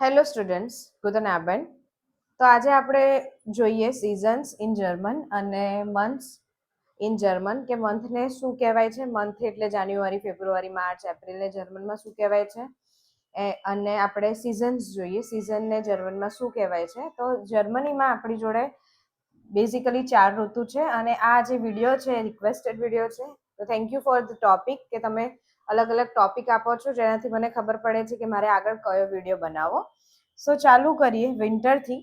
Hello students, ગુડન આબેન. તો આજે આપણે જોઈએ સિઝન્સ ઇન જર્મન અને મંથ્સ ઇન જર્મન કે મંથને શું કહેવાય છે. મંથ એટલે જાન્યુઆરી, ફેબ્રુઆરી, માર્ચ, એપ્રિલને જર્મનમાં શું કહેવાય છે. અને આપણે સિઝન્સ જોઈએ, સિઝનને જર્મનમાં શું કહેવાય છે. તો જર્મનીમાં આપણી જોડે બેઝિકલી 4 ઋતુ છે અને આ જે વિડીયો છે રિક્વેસ્ટેડ વિડીયો છે. તો thank you for the topic કે તમે અલગ અલગ ટોપિક આપો છો જેનાથી મને ખબર પડે છે કે મારે આગળ કયો વિડીયો બનાવવો. સો ચાલુ કરીએ વિન્ટરથી.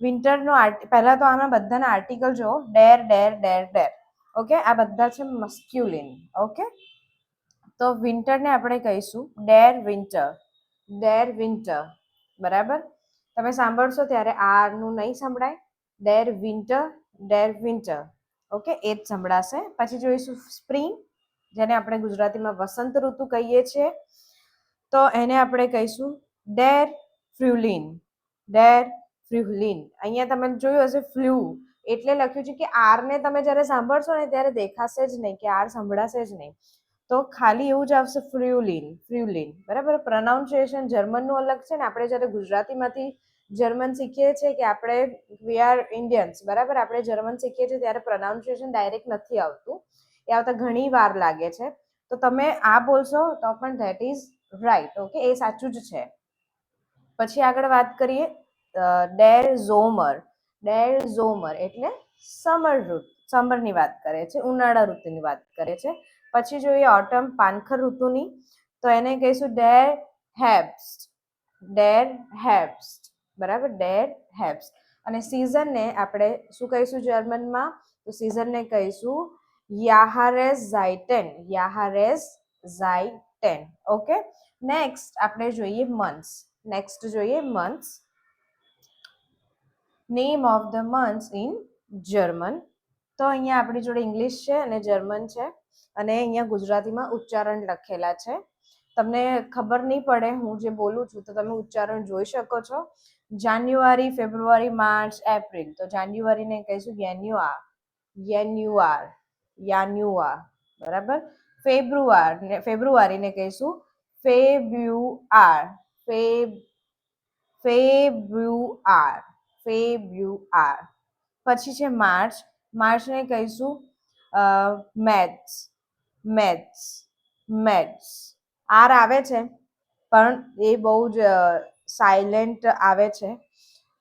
વિન્ટરનો પહેલા તો આમાં બધાના આર્ટિકલ જુઓ. ડેર ડેર ડેર ડેર. ઓકે, આ બધા છે મસ્ક્યુલિન. ઓકે, તો વિન્ટરને આપણે કહીશું ડેર વિન્ટર. ડેર વિન્ટર, બરાબર. તમે સાંભળશો ત્યારે આરનું નહીં સંભળાય. ડેર વિન્ટર, ડેર વિન્ટર. ઓકે, એ જ સંભળાશે. પછી જોઈશું સ્પ્રિંગ, જેને આપણે ગુજરાતીમાં વસંત ઋતુ કહીએ છીએ. તો એને આપણે કહીશું ડેર ફ્રુલિન. ડેર ફ્રુલિન. અહીંયા તમે જોયું હશે ફ્લુ એટલે લખ્યું છે કે આરને તમે જ્યારે સાંભળશો ને ત્યારે દેખાશે જ નહીં, કે આર સંભળાશે જ નહીં. તો ખાલી એવું જ આવશે ફ્રુલિન, ફ્રુલિન. બરાબર. પ્રોનાઉન્સિએશન જર્મનનું અલગ છે ને આપણે જ્યારે ગુજરાતીમાંથી જર્મન શીખીએ છીએ કે આપણે વી આર ઇન્ડિયન્સ, બરાબર. આપણે જર્મન શીખીએ છીએ ત્યારે પ્રોનાઉન્સિએશન ડાયરેક્ટ નથી આવતું, એ આવતા ઘણી વાર લાગે છે. તો તમે આ બોલશો તો પણ ધેટ ઇઝ રાઈટ. ઓકે, એ સાચું જ છે. પછી આગળ વાત કરીએ ડેર ઝોમર. ડેર ઝોમર એટલે સમર ઋતુ, સમરની વાત કરે છે, ઉનાળા ઋતુની વાત કરે છે. પછી જોઈએ ઓટમ, પાનખર ઋતુની. તો એને કહીશું ડેર હેબ્સ્ટ. ડેર હેબ્સ્ટ, બરાબર. ડેર હેબ્સ્ટ. અને સિઝનને આપણે શું કહીશું જર્મનમાં? તો સિઝનને કહીશું યાહારેઝાઇટેન. યાહારેઝાઇટેન. ઓકે, નેક્સ્ટ આપણે જોઈએ મંથ્સ. નેક્સ્ટ જોઈએ months. Name of the months in German. તો અહીંયા આપણી જોડે ઇંગ્લિશ છે અને જર્મન છે અને અહીંયા ગુજરાતીમાં ઉચ્ચારણ લખેલા છે. તમને ખબર નહીં પડે હું જે બોલું છું તો તમે ઉચ્ચારણ જોઈ શકો છો. જાન્યુઆરી, ફેબ્રુઆરી, માર્ચ, એપ્રિલ. તો જાન્યુઆરીને કહીશું યાન્યુઆર. યાન્યુઆર, યાન્યુઆર, બરાબર. ફેબ્રુઆરીને કહીશું ફેબ્રુઆર. ફેબ્રુઆર, ફેબ્રુઆર. પછી છે માર્ચ. માર્ચને કહીશું મેથ્સ. Maths, maths. આર આવે છે પણ એ બહુ જ સાયલેન્ટ આવે છે.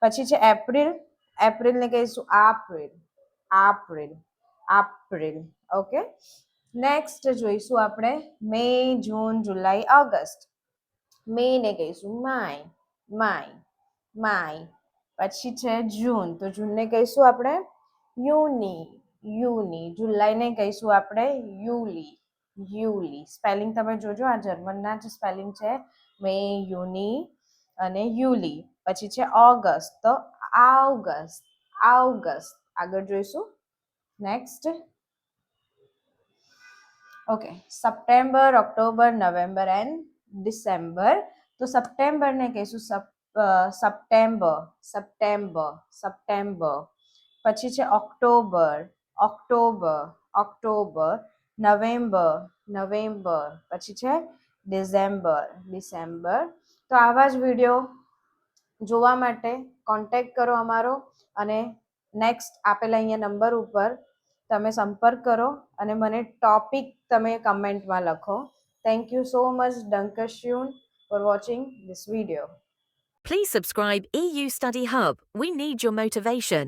પછી છે એપ્રિલ. એપ્રિલને કહીશું આપ્રિલ. આપ્રિલ, આપ્રિલ. ઓકે, નેક્સ્ટ જોઈશું આપણે મે, જૂન, જુલાઈ, ઓગસ્ટ. મેને કહીશું માય. My, my. પછી છે જૂન. તો જૂનને કહીશું આપણે યુની. યુની. જુલાઈને કહીશું આપણે યુલી. યુલી. સ્પેલિંગ તમે જોજો, આ જર્મનના જ સ્પેલિંગ છે. મે, યુની અને યુલી. પછી છે ઓગસ્ટ. તો આવગસ્ટ. આવગસ્ટ. આગળ જોઈશું next. Okay, September, October, November and December. તો સપ્ટેમ્બરને કહીશું સપ્ટેમ્બર. September, September. પછી છે October. October, October. November, November. પછી છે ડિસેમ્બર. ડિસેમ્બર. તો આવા જ વિડીયો જોવા માટે કોન્ટેક્ટ કરો અમારો અને નેક્સ્ટ આપેલા અહીંયા નંબર ઉપર તમે સંપર્ક કરો અને મને ટોપિક તમે કમેન્ટમાં લખો. Thank you so much. ડંકશ્યુન for watching this video. Please subscribe EU Study Hub. We need your motivation.